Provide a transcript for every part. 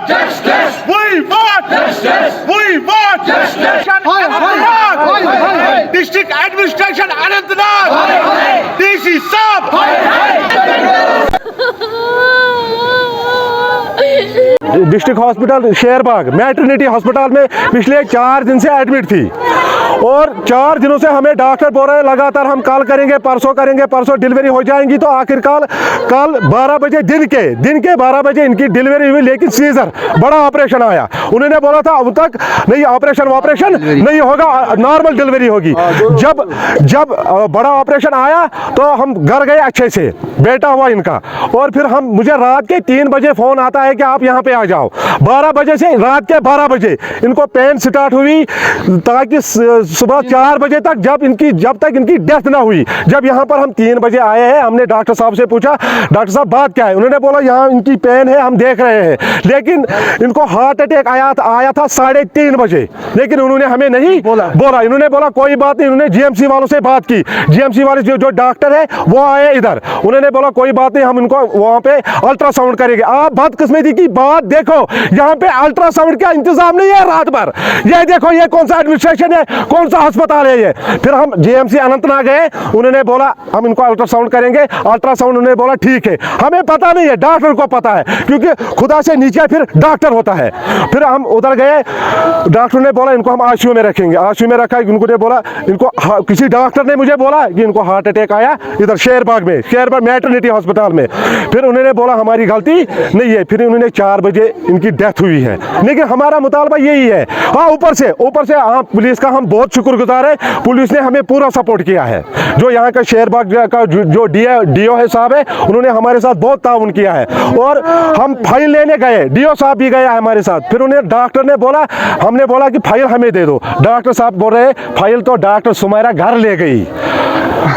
want justice. We want justice. We want justice. District Administration Anantnag. DC Saab. District hospital Sherbagh maternity hospital में पिछले 4 दिन से admit थी और 4 दिनों से हमें डॉक्टर बोल रहे हैं लगातार हम कल करेंगे, परसों डिलीवरी हो जाएंगी। तो आखिरकार कल 12 बजे दिन के 12 बजे इनकी डिलीवरी हुई, लेकिन सीजर बड़ा ऑपरेशन आया। उन्होंने बोला था अब तक नहीं ऑपरेशन नहीं होगा, नॉर्मल डिलीवरी होगी। जब बड़ा ऑपरेशन आया तो हम घर गए अच्छे से, बेटा हुआ इनका। और फिर मुझे रात के 3 बजे फ़ोन आता है कि आप यहाँ पे आ जाओ। 12 बजे से रात के 12 बजे इनको पेन स्टार्ट हुई ताकि सुबह 4 बजे तक जब तक इनकी डेथ ना हुई। जब यहाँ पर हम 3 बजे आए हैं, हमने डॉक्टर साहब से पूछा डॉक्टर साहब बात क्या है। उन्होंने बोला यहाँ इनकी पेन है, हम देख रहे हैं, लेकिन इनको हार्ट अटैक आया था 3:30 बजे, लेकिन उन्होंने हमें नहीं बोला। इन्होंने बोला कोई बात नहीं। उन्होंने जीएमसी वालों से बात की, जीएमसी वाले जो डॉक्टर है वो आए इधर। उन्होंने बोला कोई बात नहीं, हम इनको वहाँ पे अल्ट्रासाउंड करेंगे। आप बदकिस्मती की बात देखो, यहाँ पे अल्ट्रासाउंड का इंतजाम नहीं है रात भर। ये देखो ये कौन सा एडमिनिस्ट्रेशन है, कौन सा अस्पताल है ये। फिर हम जीएमसी अनंतनाग गए, उन्होंने बोला हम इनको अल्ट्रासाउंड करेंगे। अल्ट्रासाउंड उन्होंने बोला ठीक है। हमें पता नहीं है, डॉक्टर को पता है, क्योंकि खुदा से नीचे फिर डॉक्टर होता है। फिर हम उधर गए, डॉक्टर ने बोला इनको हम आईसीयू में रखेंगे। आईसीयू में रखा, इनको ने बोला किसी डॉक्टर ने मुझे बोला कि इनको हार्ट अटैक आया इधर शेरबाग मैटरनिटी हॉस्पिटल में। फिर उन्होंने बोला हमारी गलती नहीं है। फिर उन्होंने 4 बजे इनकी डेथ हुई है। लेकिन हमारा मुतालबा यही है। हाँ, ऊपर से हाँ, पुलिस का हम बहुत शुक्रगुजार है। पुलिस ने हमें पूरा सपोर्ट किया है। जो यहाँ का शेरबाग का जो डीओ है साहब है, उन्होंने हमारे साथ बहुत ताउन किया है। और हम फाइल लेने गए, डीओ साहब भी गए हमारे साथ। फिर उन्हें डॉक्टर ने बोला, हमने बोला कि फाइल हमें दे दो। डॉक्टर साहब बोल रहे फाइल तो डॉक्टर सुमेरा घर ले गई।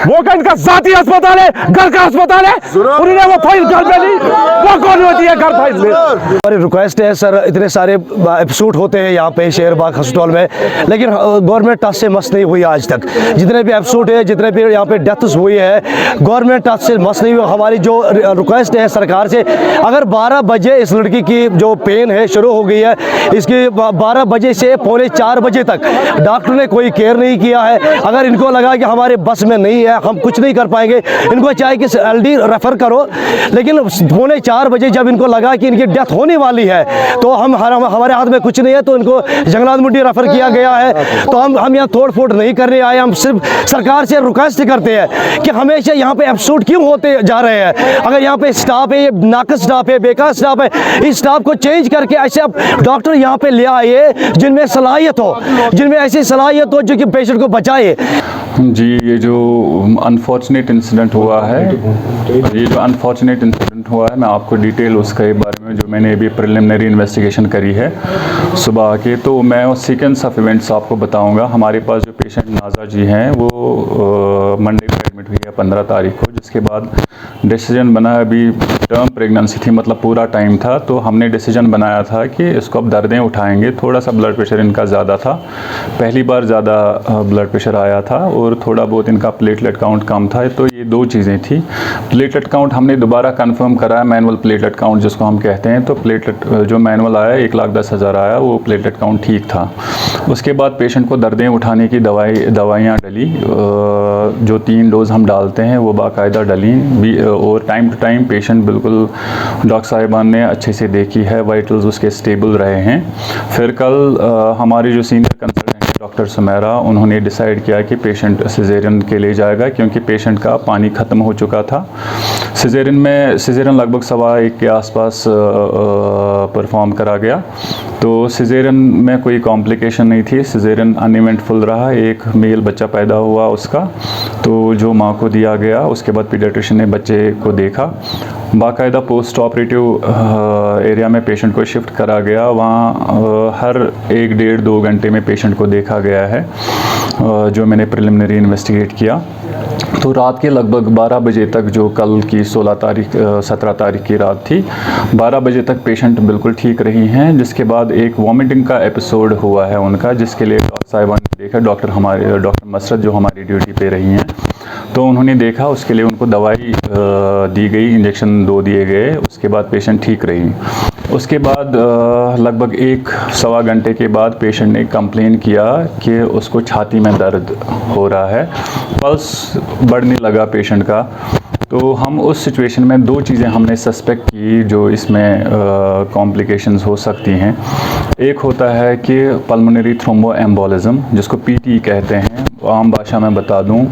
वो का इनका जाती अस्पताल है, घर का अस्पताल है, उन्होंने वो फाइल घर में ली। वो कौन होती है घर फाइल में? हमारी रिक्वेस्ट है सर, इतने सारे एपिसोड होते हैं यहाँ पे शेरबाग अस्पताल में, लेकिन गवर्नमेंट टच से मस नहीं हुई आज तक। जितने भी एपिसोड है, जितने भी यहाँ पे डेथ्स हुई है, गवर्नमेंट टच से मस नहीं हुई। हमारी जो रिक्वेस्ट है सरकार से, अगर 12 बजे इस लड़की की जो पेन है शुरू हो गई है, इसकी 12 बजे से 3:45 बजे तक डॉक्टर ने कोई केयर नहीं किया है। अगर इनको लगा कि हमारे बस में नहीं है, हम कुछ नहीं कर पाएंगे, इनको चाहे कि एलडी रेफर करो। लेकिन 3:45 बजे जब इनको लगा कि इनकी डेथ होने वाली है, तो हमारे हाथ में कुछ नहीं है, तो इनको जंगलात मंडी रेफर किया गया है। तो हम यहाँ तोड़ फोड़ नहीं करने आए, हम सिर्फ सरकार से रिक्वेस्ट करते हैं कि हमेशा यहाँ पे एपिसोड क्यों होते जा रहे हैं। अगर यहाँ पे स्टाफ है, ये नाकस स्टाफ है, बेकार स्टाफ है, इस स्टाफ को चेंज करके ऐसे अब डॉक्टर यहाँ पे ले आए जिनमें सलाहियत हो, जिनमें ऐसी सलाहियत हो जो कि पेशेंट को बचाए। जी, ये जो अनफॉर्चुनेट इंसिडेंट हुआ है, मैं आपको डिटेल उसके बारे में जो मैंने अभी प्रिलिमिनरी इन्वेस्टिगेशन करी है सुबह आके, तो मैं उस सीक्वेंस ऑफ इवेंट्स आपको बताऊंगा। हमारे पास जो पेशेंट नाजा जी हैं वो मंडे को एडमिट हुई है 15 तारीख को, जिसके बाद डिसीजन बना, अभी टर्म प्रेगनेंसी थी, मतलब पूरा टाइम था, तो हमने डिसीजन बनाया था कि इसको अब दर्दें उठाएंगे। थोड़ा सा ब्लड प्रेशर इनका ज़्यादा था, पहली बार ज़्यादा ब्लड प्रेशर आया था, और थोड़ा बहुत इनका प्लेटलेट काउंट कम था। तो ये 2 चीज़ें थी। प्लेटलेट काउंट हमने दोबारा कंफर्म करा, मैनुअल प्लेटलेट काउंट जिसको हम कहते हैं। तो प्लेटलेट जो मैनुअल आया 1,10,000 आया, वो प्लेटलेट काउंट ठीक था। उसके बाद पेशेंट को दर्दें उठाने की दवाइयाँ डली, जो 3 डोज हम डालते हैं वो बाकायदा डली, और टाइम टू टाइम पेशेंट बिल्कुल डॉक्टर साहिबान ने अच्छे से देखी है, वाइटल्स उसके स्टेबल रहे हैं। फिर कल हमारी जो सीनियर कंसल्टेंट डॉक्टर सुमेरा, उन्होंने डिसाइड किया कि पेशेंट सिजेरियन के लिए जाएगा, क्योंकि पेशेंट का पानी ख़त्म हो चुका था। सिजेरियन लगभग 1:15 के आसपास परफॉर्म करा गया। तो सिजेरियन में कोई कॉम्प्लिकेशन नहीं थी, सिजेरियन अनइवेंटफुल रहा। एक मेल बच्चा पैदा हुआ उसका, तो जो माँ को दिया गया, उसके बाद पीडियाट्रिशियन ने बच्चे को देखा। बाकायदा पोस्ट ऑपरेटिव एरिया में पेशेंट को शिफ्ट करा गया। वहाँ हर 1-1.5-2 घंटे में पेशेंट को देखा गया है, जो मैंने प्रिलिमिनरी इन्वेस्टिगेट किया। तो रात के लगभग 12 बजे तक, जो कल की 17 तारीख की रात थी, 12 बजे तक पेशेंट बिल्कुल ठीक रही हैं। जिसके बाद एक वॉमिटिंग का एपिसोड हुआ है उनका, जिसके लिए डॉक्टर साहिबान ने देखा, डॉक्टर मसरत जो हमारी ड्यूटी पे रही हैं, तो उन्होंने देखा, उसके लिए उनको दवाई दी गई, इंजेक्शन 2 दिए गए। उसके बाद पेशेंट ठीक रही। उसके बाद लगभग 1-1.25 घंटे के बाद पेशेंट ने कंप्लेन किया कि उसको छाती में दर्द हो रहा है, पल्स बढ़ने लगा पेशेंट का। तो हम उस सिचुएशन में 2 चीज़ें हमने सस्पेक्ट की जो इसमें कॉम्प्लिकेशंस हो सकती हैं। एक होता है कि पल्मोनरी थ्रोम्बोएम्बोलिज्म, जिसको पीटी कहते हैं। आम भाषा में बता दूं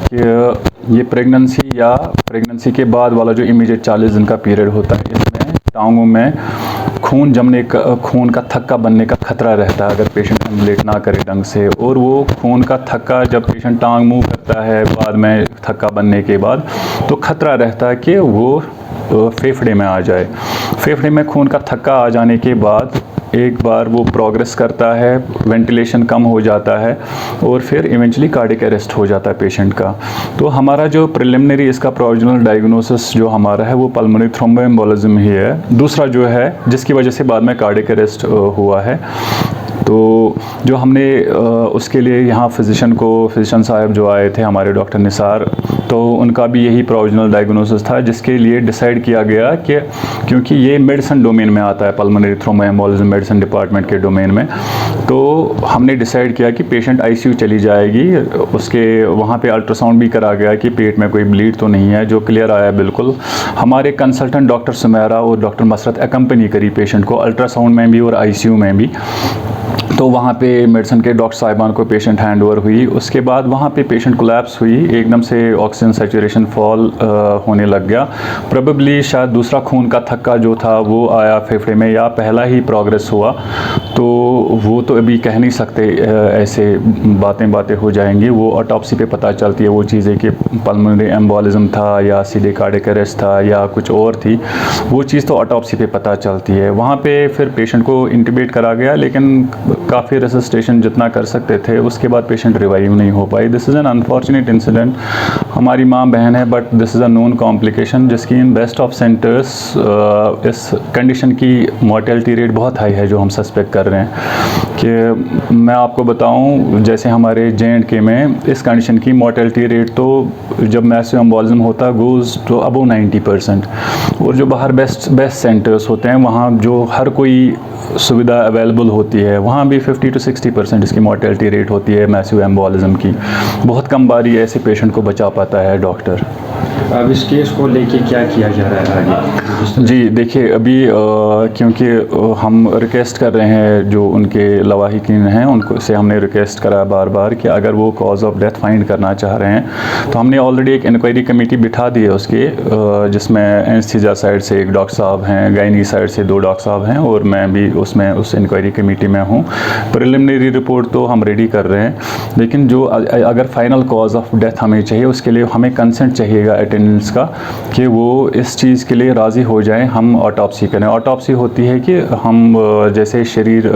कि ये प्रेगनेंसी के बाद वाला जो इमीडिएट 40 दिन का पीरियड होता है, इसमें टांगों में खून का थक्का बनने का खतरा रहता है अगर पेशेंट वेंटिलेट ना करे ढंग से। और वो खून का थक्का जब पेशेंट टांग मूव करता है बाद में थक्का बनने के बाद, तो खतरा रहता है कि वो फेफड़े में आ जाए। फेफड़े में खून का थक्का आ जाने के बाद एक बार वो प्रोग्रेस करता है, वेंटिलेशन कम हो जाता है और फिर इवेंचुअली कार्डियक अरेस्ट हो जाता है पेशेंट का। तो हमारा जो प्रिलिमिनरी इसका प्रोविजनल डायग्नोसिस जो हमारा है वो पल्मोनरी थ्रोम्बोएम्बोलिज्म ही है। दूसरा जो है जिसकी वजह से बाद में कार्डियक अरेस्ट हुआ है, तो जो हमने उसके लिए यहाँ फिजिशियन साहब जो आए थे हमारे डॉक्टर निसार, तो उनका भी यही प्रोविजनल डायग्नोसिस था, जिसके लिए डिसाइड किया गया कि क्योंकि ये मेडिसिन डोमेन में आता है, पल्मोनरी थ्रोम्बोएम्बोलिज्म मेडिसिन डिपार्टमेंट के डोमेन में, तो हमने डिसाइड किया कि पेशेंट आईसीयू चली जाएगी। उसके वहाँ पे अल्ट्रासाउंड भी करा गया कि पेट में कोई ब्लीड तो नहीं है, जो क्लियर आया बिल्कुल। हमारे कंसल्टेंट डॉक्टर सुमेरा और डॉक्टर मसरत एकम्पनी करी पेशेंट को अल्ट्रासाउंड में भी और आईसीयू में भी। तो वहाँ पे मेडिसिन के डॉक्टर साहिबान को पेशेंट हैंड ओवर हुई। उसके बाद वहाँ पे पेशेंट कोलैप्स हुई, एकदम से ऑक्सीजन सैचुरेशन फॉल होने लग गया। प्रोबेबली शायद दूसरा खून का थक्का जो था वो आया फेफड़े में या पहला ही प्रोग्रेस हुआ, तो वो तो अभी कह नहीं सकते, ऐसे बातें हो जाएंगी। वो ऑटोप्सी पे पता चलती है वो चीज़ें कि पल्मोनरी एम्बोलिज्म था या सीधे कार्डियक अरेस्ट था या कुछ और थी, वो चीज़ तो ऑटोप्सी पे पता चलती है। वहाँ पे फिर पेशेंट को इंटुबेट करा गया, लेकिन काफ़ी रेसिस्टेशन जितना कर सकते थे उसके बाद पेशेंट रिवाइव नहीं हो पाई। This is an unfortunate incident. हमारी माँ बहन है, but this is a known complication जिसकी इन बेस्ट ऑफ सेंटर्स इस कंडीशन की मॉर्टेलिटी रेट बहुत हाई है जो हम सस्पेक्ट कर रहे हैं। कि मैं आपको बताऊं, जैसे हमारे J&K में इस कंडीशन की मॉर्टेलिटी रेट तो जब मैसिव एम्बोलिज्म होता गोज़ टू अबव 90%, और जो बाहर बेस्ट सेंटर्स होते हैं वहाँ जो हर कोई सुविधा अवेलेबल होती है वहाँ भी 50 to 60% इसकी मॉर्टेलिटी रेट होती है मैसिव एम्बोलिज्म की। बहुत कम बारी ऐसे पेशेंट को बचा पाता है डॉक्टर। अब इस केस को लेके क्या किया जा रहा है आगे? जी देखिए, अभी क्योंकि हम रिक्वेस्ट कर रहे हैं जो उनके लवाहिकीन हैं उनको से हमने रिक्वेस्ट करा बार बार कि अगर वो कॉज ऑफ डेथ फाइंड करना चाह रहे हैं तो हमने ऑलरेडी एक इंक्वायरी कमेटी बिठा दी है उसके, जिसमें एनेस्थीसिया साइड से एक डॉक्टर साहब हैं, गायनी साइड से 2 डॉक्टर साहब हैं और मैं भी उसमें उस इंक्वायरी कमेटी में हूँ। प्रिलिमिनरी रिपोर्ट तो हम रेडी कर रहे हैं, लेकिन जो अगर फाइनल कॉज ऑफ डेथ हमें चाहिए उसके लिए हमें कंसेंट चाहिएगा अटेंडेंस का कि वो इस चीज़ के लिए राज़ी हो जाएं, हम ऑटोप्सी करें। ऑटोप्सी होती है कि हम जैसे शरीर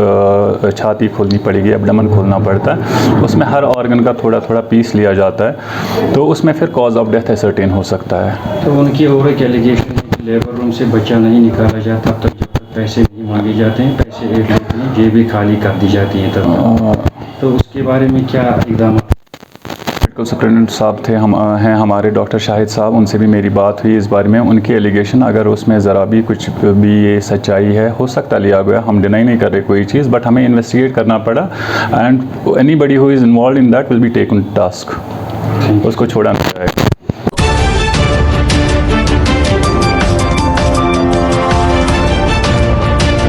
छाती खोलनी पड़ेगी, एब्डोमेन खोलना पड़ता है, उसमें हर ऑर्गन का थोड़ा थोड़ा पीस लिया जाता है, तो उसमें फिर कॉज ऑफ डेथ एसर्टेन हो सकता है। तो उनकी और एक एलिगेशन है कि लेबर रूम से बच्चा नहीं निकाला जाता तब जब तक पैसे नहीं मांगे जाते हैं, पैसे एक लेते हैं, जेबें खाली कर दी जाती हैं तब। तो उसके बारे में क्या इक़दाम? मेडिकल सुपरिटेंडेंट साहब थे, हम हैं हमारे डॉक्टर शाहिद साहब, उनसे भी मेरी बात हुई इस बारे में। उनके एलिगेशन अगर उसमें ज़रा भी कुछ भी ये सच्चाई है, हो सकता लिया गया, हम डिनाई नहीं कर रहे कोई चीज़, बट हमें इन्वेस्टिगेट करना पड़ा and anybody who is involve in that will be taken task, उसको छोड़ा नहीं।